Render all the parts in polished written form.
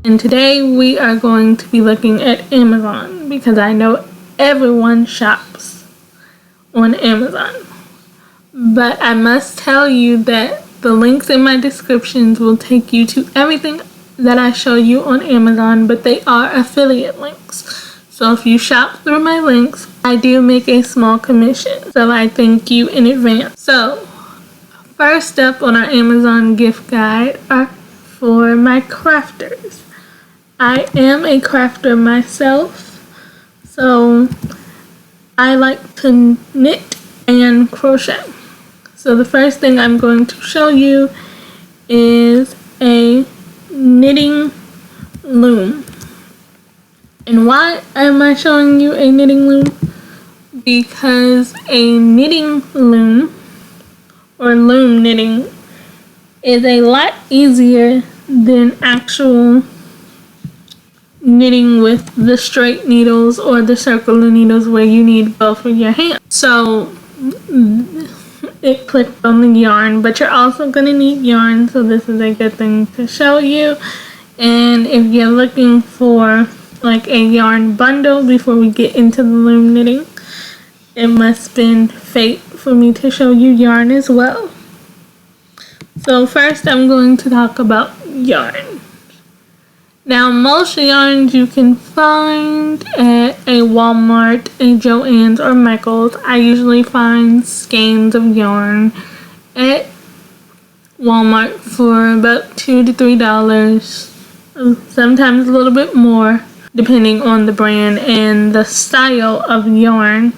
And today we are going to be looking at Amazon because I know everyone shops on Amazon. But I must tell you that the links in my descriptions will take you to everything that I show you on Amazon, but they are affiliate links. So if you shop through my links, I do make a small commission. So I thank you in advance. So first up on our Amazon gift guide are for my crafters. I am a crafter myself, so I like to knit and crochet. So the first thing I'm going to show you is a knitting loom. And why am I showing you a knitting loom? Because a knitting loom, or loom knitting, is a lot easier than actual knitting with the straight needles or the circular needles where you need both of your hands. So it clicked on the yarn, but you're also going to need yarn, so this is a good thing to show you. And if you're looking for like a yarn bundle before we get into the loom knitting, it must have been fate for me to show you yarn as well. So first I'm going to talk about yarn. Now most yarns you can find at a Walmart, a Joann's, or Michael's. I usually find skeins of yarn at Walmart for about $2 to $3, sometimes a little bit more, depending on the brand and the style of yarn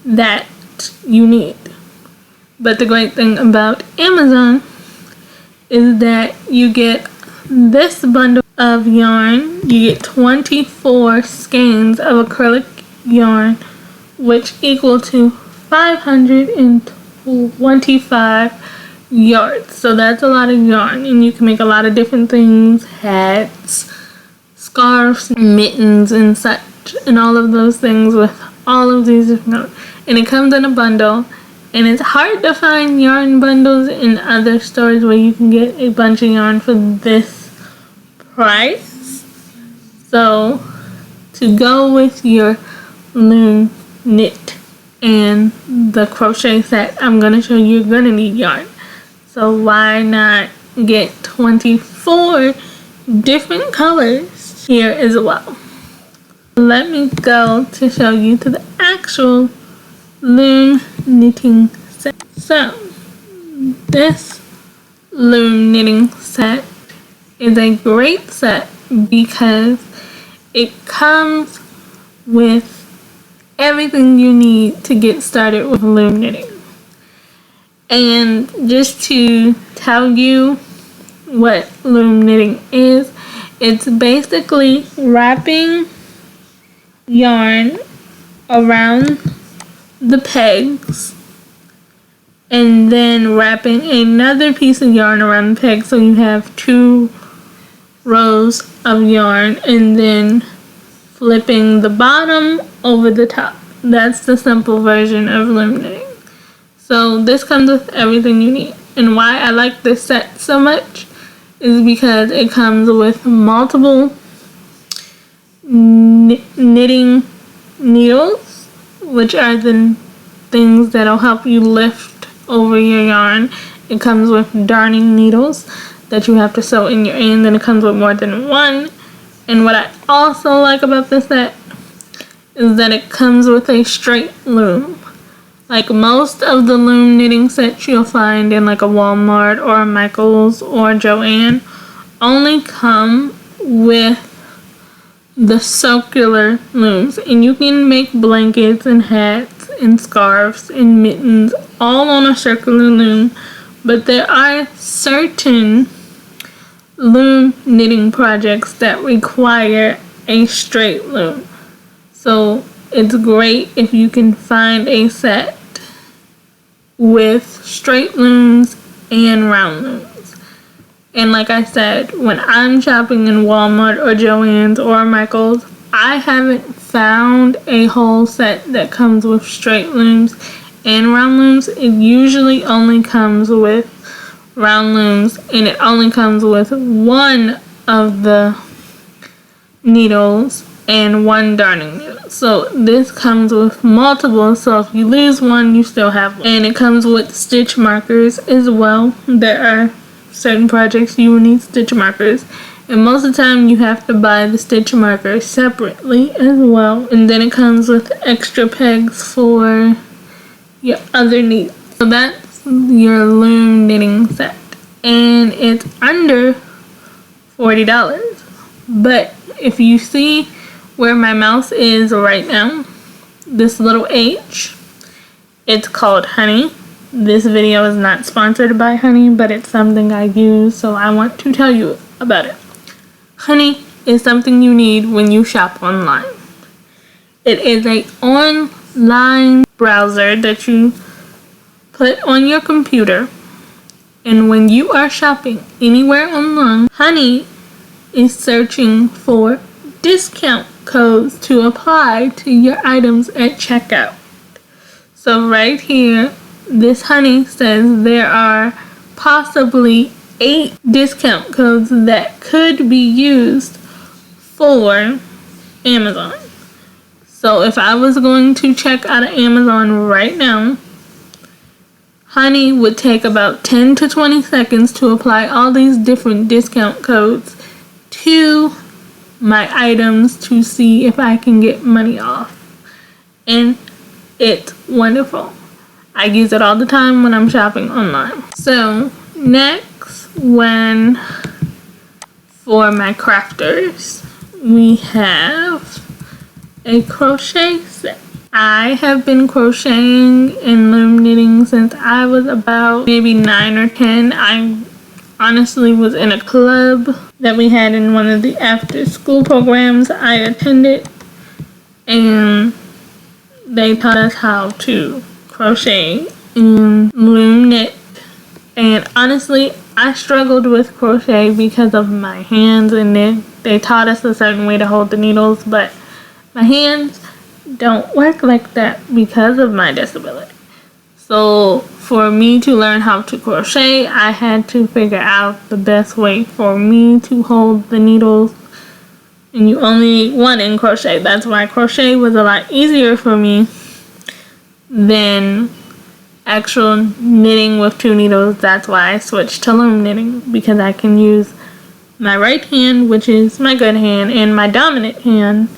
that you need. But the great thing about Amazon is that you get this bundle of yarn. You get 24 skeins of acrylic yarn, which equal to 525 yards. So that's a lot of yarn, and you can make a lot of different things: hats, scarves, mittens, and such, and all of those things with all of these different. And it comes in a bundle, and it's hard to find yarn bundles in other stores where you can get a bunch of yarn for this price. So to go with your loom knit and the crochet set I'm going to show you, you're going to need yarn. So why not get 24 different colors here as well. Let me go to show you to the actual loom knitting set. So this loom knitting set is a great set because it comes with everything you need to get started with loom knitting. And just to tell you what loom knitting is, it's basically wrapping yarn around the pegs and then wrapping another piece of yarn around the peg, so you have 2 rows of yarn, and then flipping the bottom over the top. That's the simple version of loom knitting. So this comes with everything you need. And why I like this set so much is because it comes with multiple knitting needles, which are the things that'll help you lift over your yarn. It comes with darning needles that you have to sew in your end, and it comes with more than one. And what I also like about this set is that it comes with a straight loom. Like most of the loom knitting sets you'll find in like a Walmart or a Michael's or Joann only come with the circular looms, and you can make blankets and hats and scarves and mittens all on a circular loom. But there are certain loom knitting projects that require a straight loom. So it's great if you can find a set with straight looms and round looms. And like I said, when I'm shopping in Walmart or Joann's or Michael's, I haven't found a whole set that comes with straight looms and round looms. It usually only comes with round looms, and it only comes with one of the needles and 1 darning needle. So this comes with multiple, so if you lose one, you still have one. And it comes with stitch markers as well. There are certain projects you will need stitch markers, and most of the time you have to buy the stitch markers separately as well. And then it comes with extra pegs for your other needles. So that's your Loom knitting set, and it's under $40. But if you see where my mouse is right now, this little H, it's called Honey. This video is not sponsored by Honey, but it's something I use, so I want to tell you about it. Honey is something you need when you shop online. It is an online browser that you put on your computer, and when you are shopping anywhere online, Honey is searching for discount codes to apply to your items at checkout. So right here, this Honey says there are possibly 8 discount codes that could be used for Amazon. So if I was going to check out of Amazon right now, Honey would take about 10 to 20 seconds to apply all these different discount codes to my items to see if I can get money off. And it's wonderful. I use it all the time when I'm shopping online. So next, for my crafters, we have a crochet set. I have been crocheting and loom knitting since I was about maybe 9 or 10. I honestly was in a club that we had in one of the after school programs I attended, and they taught us how to crochet and loom knit. And honestly, I struggled with crochet because of my hands, and they taught us a certain way to hold the needles, but my hands don't work like that because of my disability. So for me to learn how to crochet, I had to figure out the best way for me to hold the needles. And you only need one in crochet. That's why crochet was a lot easier for me than actual knitting with 2 needles. That's why I switched to loom knitting, because I can use my right hand, which is my good hand, and my dominant hand,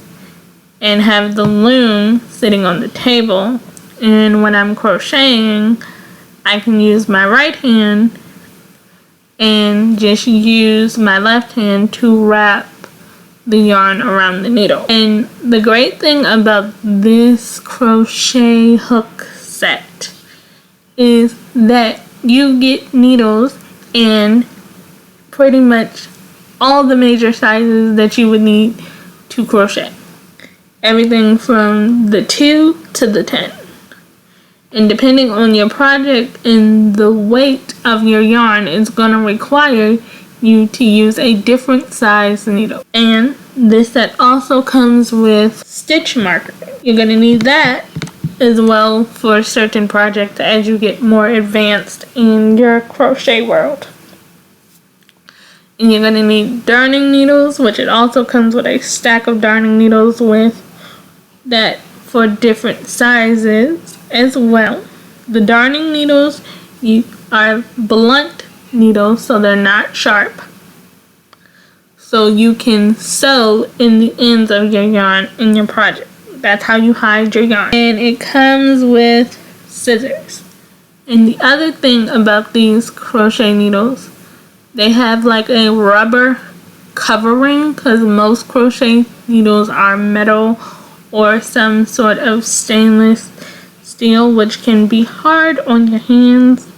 and have the loom sitting on the table. And when I'm crocheting, I can use my right hand and just use my left hand to wrap the yarn around the needle. And the great thing about this crochet hook set is that you get needles in pretty much all the major sizes that you would need to crochet. Everything from the 2 to the 10. And depending on your project and the weight of your yarn, is going to require you to use a different size needle. And this set also comes with stitch marker. You're going to need that as well for certain projects as you get more advanced in your crochet world. And you're going to need darning needles, which it also comes with a stack of darning needles with that for different sizes as well. The darning needles are blunt needles, so they're not sharp. So you can sew in the ends of your yarn in your project. That's how you hide your yarn. And it comes with scissors. And the other thing about these crochet needles, they have like a rubber covering, because most crochet needles are metal or some sort of stainless steel, which can be hard on your hands.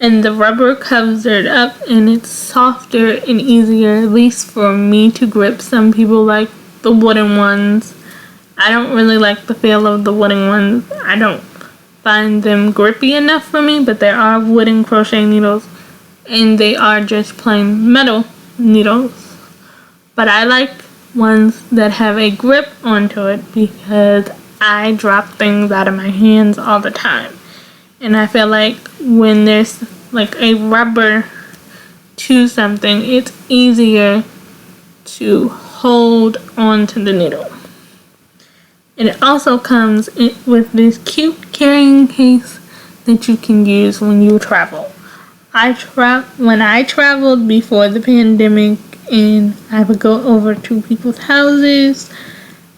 And the rubber covers it up, and it's softer and easier, at least for me, to grip. Some people like the wooden ones. I don't really like the feel of the wooden ones. I don't find them grippy enough for me, but there are wooden crochet needles, and they are just plain metal needles. But I like ones that have a grip onto it, because I drop things out of my hands all the time. And I feel like when there's like a rubber to something, it's easier to hold onto the needle. And it also comes with this cute carrying case that you can use when you travel. When I traveled before the pandemic and I would go over to people's houses,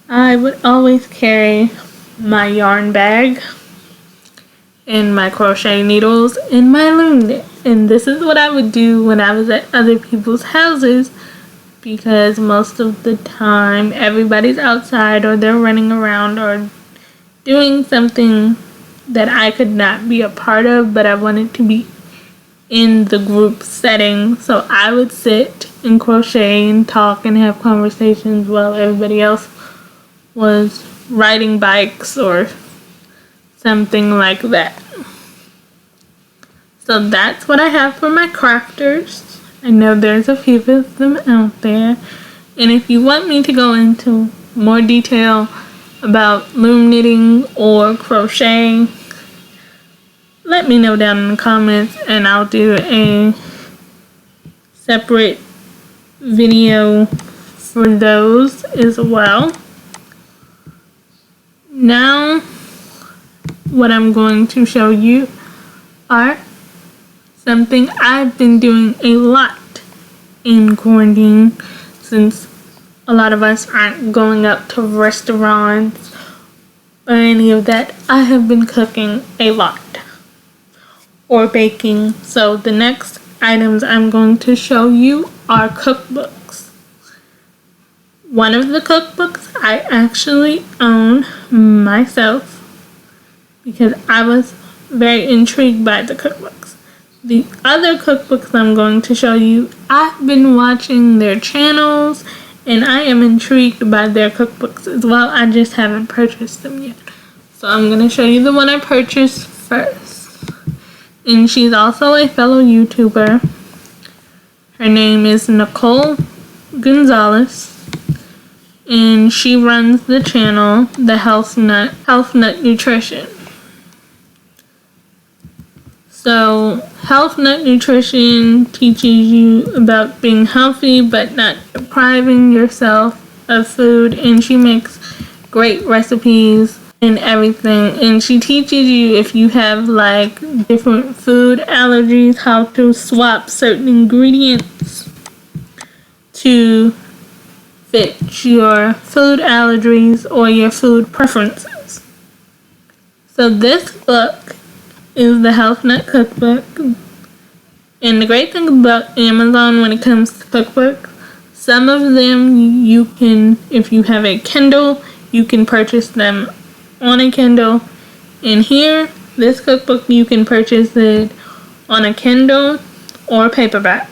I would always carry my yarn bag and my crochet needles and my loom knit. And this is what I would do when I was at other people's houses, because most of the time everybody's outside or they're running around or doing something that I could not be a part of, but I wanted to be in the group setting. So I would sit and crochet and talk and have conversations while everybody else was riding bikes or something like that. So that's what I have for my crafters. I know there's a few of them out there. And if you want me to go into more detail about loom knitting or crocheting, let me know down in the comments and I'll do a separate video for those as well. Now, what I'm going to show you are something I've been doing a lot in quarantine, since a lot of us aren't going up to restaurants or any of that. I have been cooking a lot or baking. So the next items I'm going to show you are cookbooks. One of the cookbooks I actually own myself because I was very intrigued by the cookbooks. The other cookbooks I'm going to show you, I've been watching their channels and I am intrigued by their cookbooks as well. I just haven't purchased them yet. So I'm going to show you the one I purchased first. And she's also a fellow YouTuber. Her name is Nicole Gonzalez. And she runs the channel, the Healthnut Nutrition. So, Healthnut Nutrition teaches you about being healthy but not depriving yourself of food, and she makes great recipes and everything. And she teaches you, if you have like different food allergies, how to swap certain ingredients to fit your food allergies or your food preferences. So this book is the Healthnut Cookbook. And the great thing about Amazon when it comes to cookbooks, some of them you can, if you have a Kindle, you can purchase them on a Kindle. And here, this cookbook, you can purchase it on a Kindle or paperback.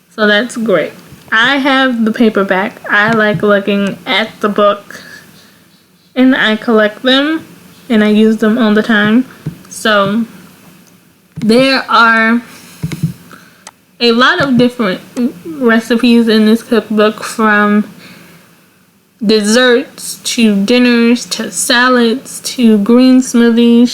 So that's great. I have the paperback. I like looking at the book and I collect them and I use them all the time. So there are a lot of different recipes in this cookbook, from desserts to dinners to salads to green smoothies.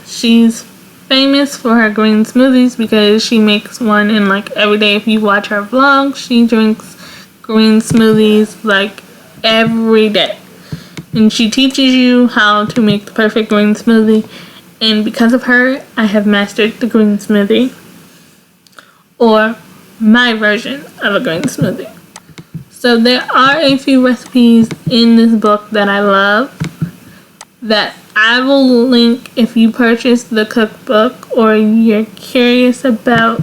She's famous for her green smoothies because she makes one in like every day. If you watch her vlog, she drinks green smoothies like every day. And she teaches you how to make the perfect green smoothie. And because of her, I have mastered the green smoothie, or my version of a green smoothie. So there are a few recipes in this book that I love that I will link if you purchase the cookbook or you're curious about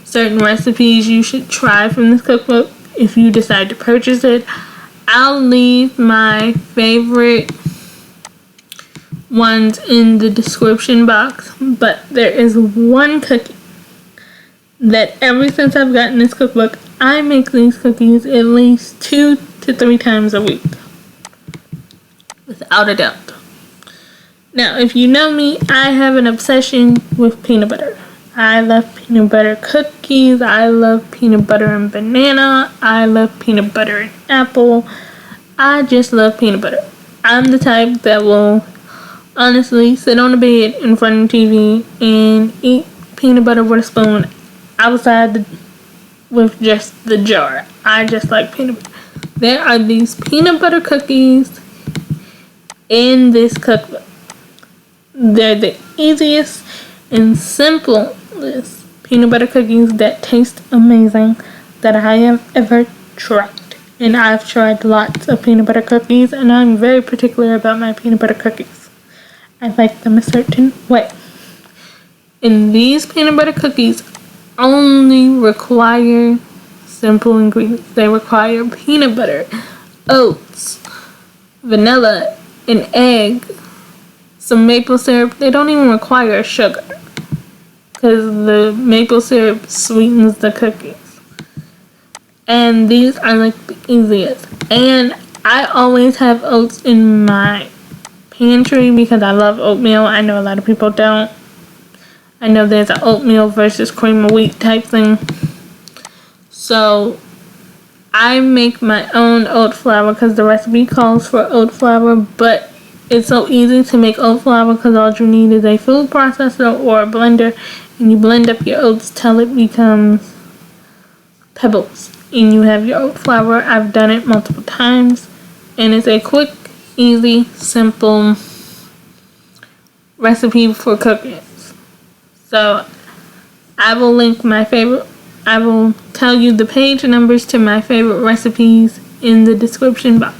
certain recipes you should try from this cookbook. If you decide to purchase it, I'll leave my favorite ones in the description box. But there is one cookie that ever since I've gotten this cookbook, I make these cookies at least 2 to 3 times a week, without a doubt. Now, if you know me, I have an obsession with peanut butter. I love peanut butter cookies. I love peanut butter and banana. I love peanut butter and apple. I just love peanut butter. I'm the type that will honestly sit on the bed in front of the TV and eat peanut butter with a spoon outside with just the jar. I just like peanut butter. there are these peanut butter cookies in this cookbook. They're the easiest and simplest peanut butter cookies that taste amazing that I have ever tried. And I've tried lots of peanut butter cookies, and I'm very particular about my peanut butter cookies. I like them a certain way. And these peanut butter cookies only require simple ingredients. They require peanut butter, oats, vanilla, an egg, some maple syrup. They don't even require sugar because the maple syrup sweetens the cookies. And these are like the easiest. And I always have oats in my pantry because I love oatmeal. I know a lot of people don't. I know there's an oatmeal versus cream of wheat type thing. So I make my own oat flour because the recipe calls for oat flour, but it's so easy to make oat flour because all you need is a food processor or a blender, and you blend up your oats till it becomes pebbles, and you have your oat flour. I've done it multiple times, and it's a quick, easy, simple recipe for cookies. So I will link my favorite, I will tell you the page numbers to my favorite recipes in the description box.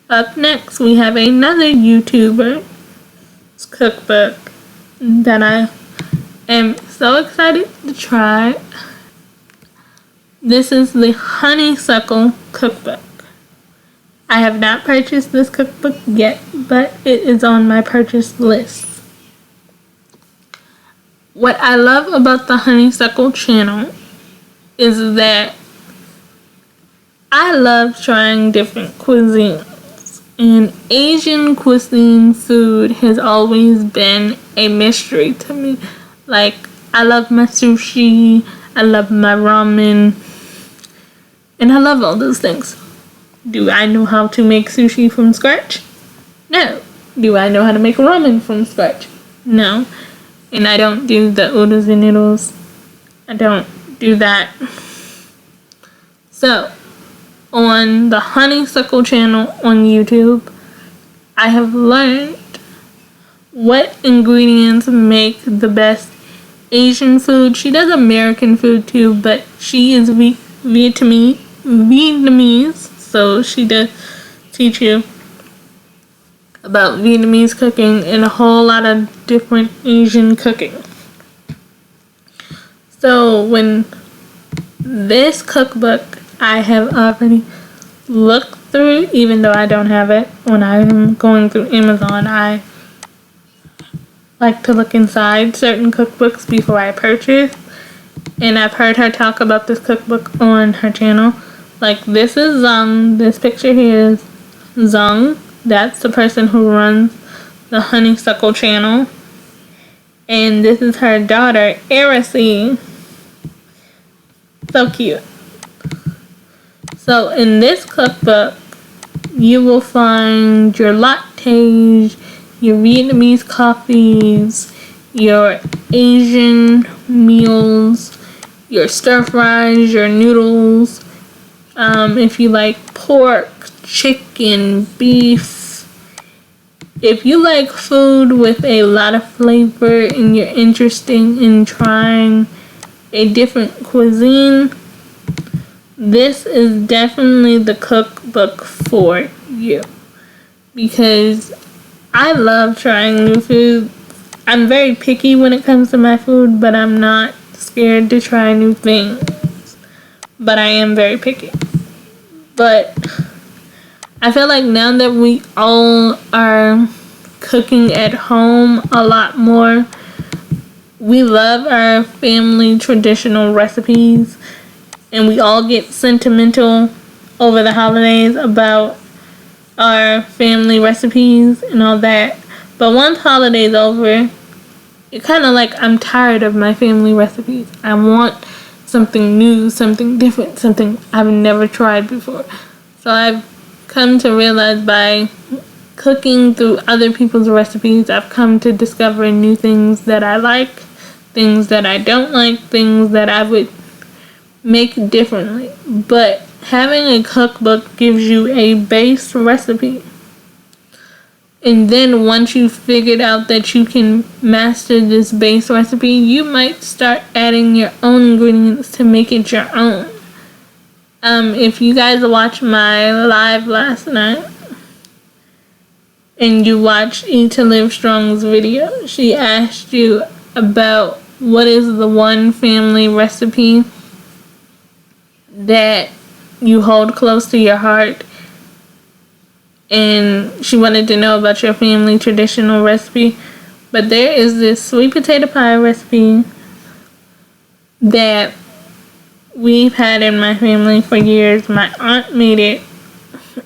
Up next, we have another YouTuber's cookbook that I am so excited to try. This is the Honeysuckle cookbook. I have not purchased this cookbook yet, but it is on my purchase list. What I love about the Honeysuckle channel is that I love trying different cuisines. And Asian cuisine food has always been a mystery to me. Like, I love my sushi, I love my ramen, and I love all those things. Do I know how to make sushi from scratch? No. Do I know how to make ramen from scratch? No. And I don't do the oodles and noodles. I don't do that. So, on the Honeysuckle channel on YouTube, I have learned what ingredients make the best Asian food. She does American food too, but she is Vietnamese, so she does teach you about Vietnamese cooking and a whole lot of different Asian cooking. So when this cookbook I have already looked through, even though I don't have it, when I'm going through Amazon, I like to look inside certain cookbooks before I purchase. And I've heard her talk about this cookbook on her channel. Like, this is Zung. This picture here is Zung. That's the person who runs the Honeysuckle channel. And this is her daughter, Erisy. So cute. So in this cookbook, you will find your lattes, your Vietnamese coffees, your Asian meals, your stir fries, your noodles. If you like pork, chicken, beef. If you like food with a lot of flavor and you're interested in trying a different cuisine, this is definitely the cookbook for you. Because I love trying new food. I'm very picky when it comes to my food, but I'm not scared to try new things. But I am very picky. But I feel like now that we all are cooking at home a lot more, we love our family traditional recipes, and we all get sentimental over the holidays about our family recipes and all that. But once holidays over, it's kind of like I'm tired of my family recipes. I want something new, something different, something I've never tried before. So I've come to realize by cooking through other people's recipes, I've come to discover new things that I like, things that I don't like, things that I would make differently. But having a cookbook gives you a base recipe. And then once you've figured out that you can master this base recipe, you might start adding your own ingredients to make it your own. If you guys watched my live last night and you watched Eat to Live Strong's video, she asked you about what is the one family recipe that you hold close to your heart, and she wanted to know about your family traditional recipe. But there is this sweet potato pie recipe that we've had in my family for years. My aunt made it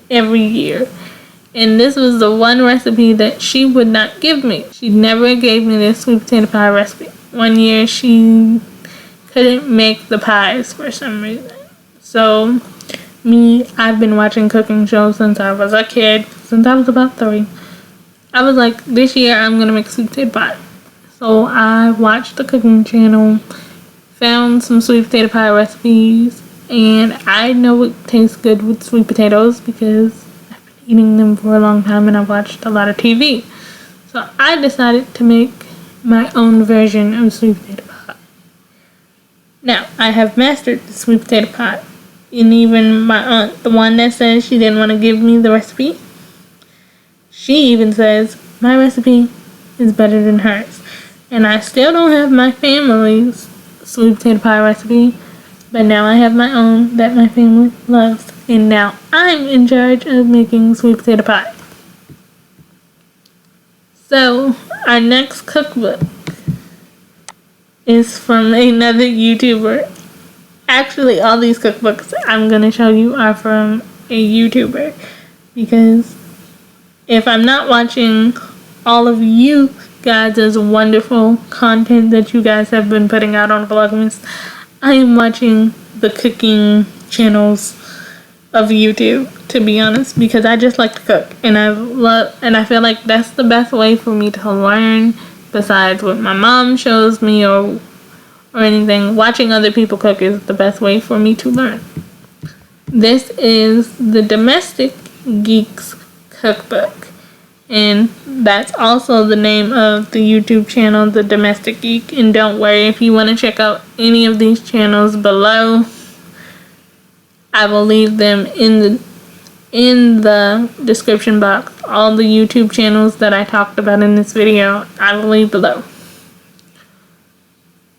every year. And this was the one recipe that she would not give me. She never gave me this sweet potato pie recipe. One year she couldn't make the pies for some reason. So I've been watching cooking shows since I was a kid, since I was about 3. I was like, this year I'm going to make sweet potato pie. So I watched the cooking channel, found some sweet potato pie recipes, and I know it tastes good with sweet potatoes because I've been eating them for a long time and I've watched a lot of TV. So I decided to make my own version of sweet potato pie. Now, I have mastered the sweet potato pie. And even my aunt, the one that says she didn't want to give me the recipe, she even says my recipe is better than hers. And I still don't have my family's sweet potato pie recipe, but now I have my own that my family loves. And now I'm in charge of making sweet potato pie. So, our next cookbook is from another YouTuber. Actually, all these cookbooks I'm going to show you are from a YouTuber, because if I'm not watching all of you guys' wonderful content that you guys have been putting out on Vlogmas, I am watching the cooking channels of YouTube, to be honest, because I just like to cook, and I feel like that's the best way for me to learn, besides what my mom shows me or anything. Watching other people cook is the best way for me to learn. This is the Domestic Geek's Cookbook, and that's also the name of the YouTube channel, the Domestic Geek. And don't worry, if you want to check out any of these channels below, I will leave them in the description box. All the YouTube channels that I talked about in this video, I will leave below.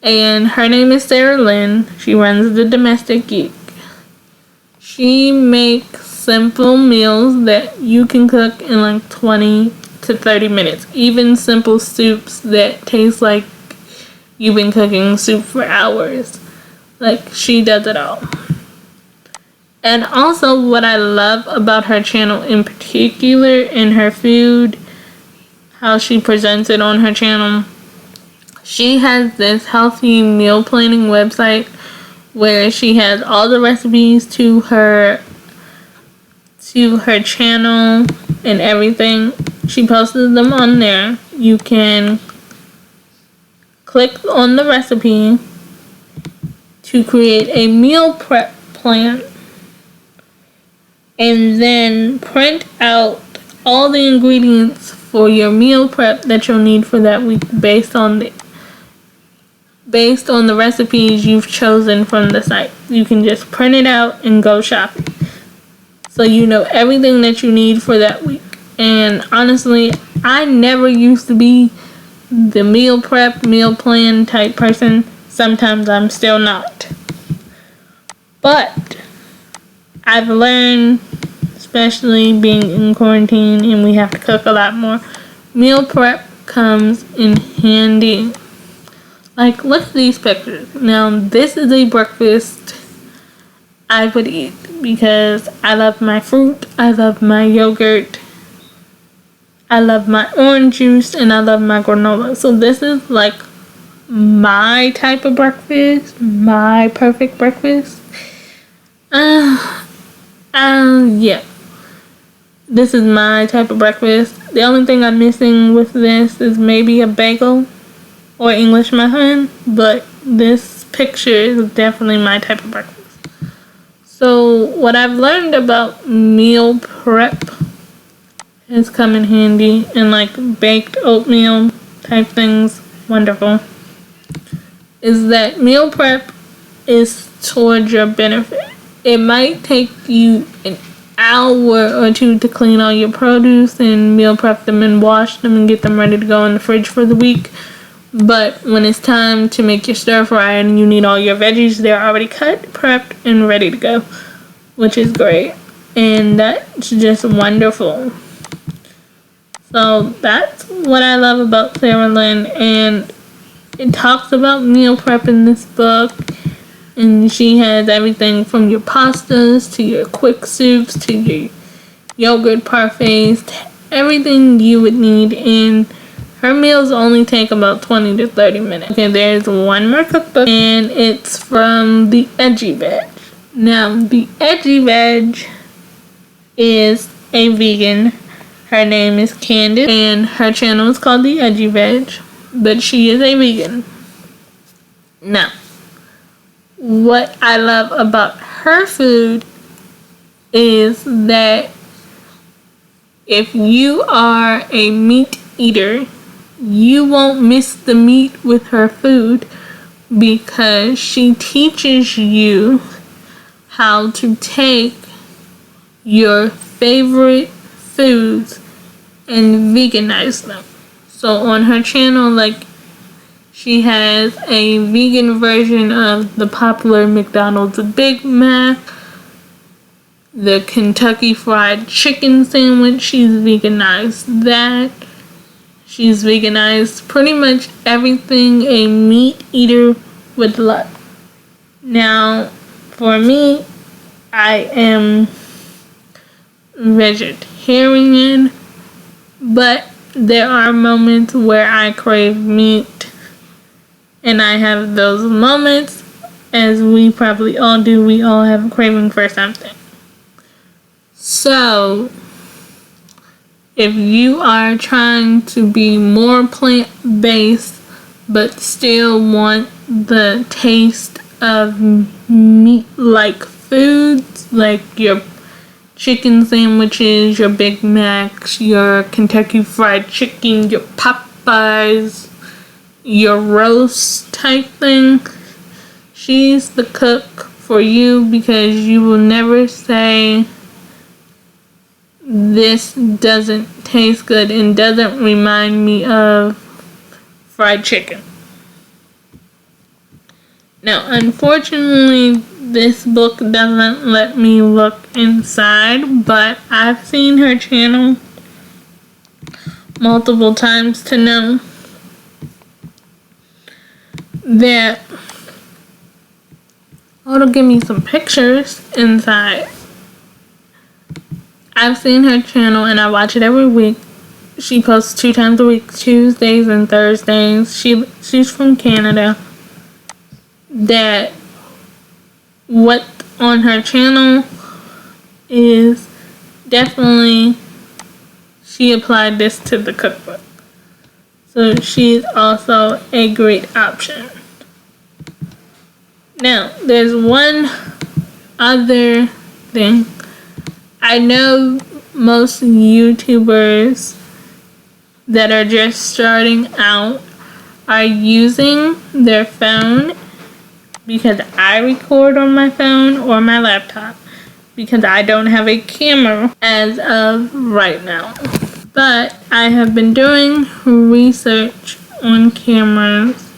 And her name is Sarah Lynn. She runs the Domestic Geek. She makes simple meals that you can cook in like 20 to 30 minutes. Even simple soups that taste like you've been cooking soup for hours. Like, she does it all. And also, what I love about her channel in particular, in her food, how she presents it on her channel, she has this healthy meal planning website where she has all the recipes to her channel and everything. She posts them on there. You can click on the recipe to create a meal prep plan, and then print out all the ingredients for your meal prep that you'll need for that week based on the recipes you've chosen from the site. You can just print it out and go shopping, so you know everything that you need for that week. And honestly, I never used to be the meal prep, meal plan type person. Sometimes I'm still not. But I've learned, especially being in quarantine and we have to cook a lot more, meal prep comes in handy. Like, look at these pictures. Now, this is a breakfast I would eat because I love my fruit, I love my yogurt, I love my orange juice, and I love my granola. So this is like my type of breakfast, my perfect breakfast. Yeah. This is my type of breakfast. The only thing I'm missing with this is maybe a bagel or English muffin, but this picture is definitely my type of breakfast. So what I've learned about meal prep has come in handy, and like baked oatmeal type things, wonderful, is that meal prep is towards your benefit. It might take you an hour or two to clean all your produce and meal prep them and wash them and get them ready to go in the fridge for the week. But when it's time to make your stir fry and you need all your veggies, they're already cut, prepped, and ready to go, which is great. And that's just wonderful. So that's what I love about Sarah Lynn, and it talks about meal prep in this book, and she has everything from your pastas to your quick soups to your yogurt parfaits, to everything you would need, and her meals only take about 20 to 30 minutes. Okay, there's one more cookbook, and it's from the Edgy Veg. Now, the Edgy Veg is a vegan. Her name is Candace, and her channel is called the Edgy Veg, but she is a vegan. Now, what I love about her food is that if you are a meat eater, you won't miss the meat with her food, because she teaches you how to take your favorite foods and veganize them. So on her channel, like, she has a vegan version of the popular McDonald's Big Mac, the Kentucky Fried Chicken sandwich. She's veganized that. She's veganized pretty much everything a meat eater would love. Now, for me, I am vegetarian, but there are moments where I crave meat, and I have those moments, as we probably all do. We all have a craving for something. So, if you are trying to be more plant-based, but still want the taste of meat-like foods, like your chicken sandwiches, your Big Macs, your Kentucky Fried Chicken, your Popeyes, your roast type thing, she's the cook for you, because you will never say this doesn't taste good and doesn't remind me of fried chicken. Now, unfortunately, this book doesn't let me look inside, but I've seen her channel multiple times to know that it'll give me some pictures inside. I've seen her channel and I watch it every week. She posts 2 times a week, Tuesdays and Thursdays. She's from Canada. That what on her channel is definitely, she applied this to the cookbook. So she's also a great option. Now, there's one other thing. I know most YouTubers that are just starting out are using their phone, because I record on my phone or my laptop, because I don't have a camera as of right now. But I have been doing research on cameras,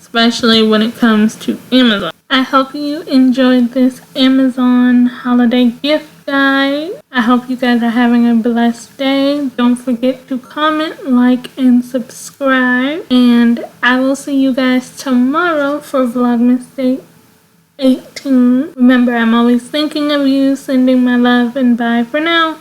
especially when it comes to Amazon. I hope you enjoyed this Amazon holiday gift guide. I hope you guys are having a blessed day. Don't forget to comment, like, and subscribe. And I will see you guys tomorrow for Vlogmas Day 18. Remember, I'm always thinking of you, sending my love, and bye for now.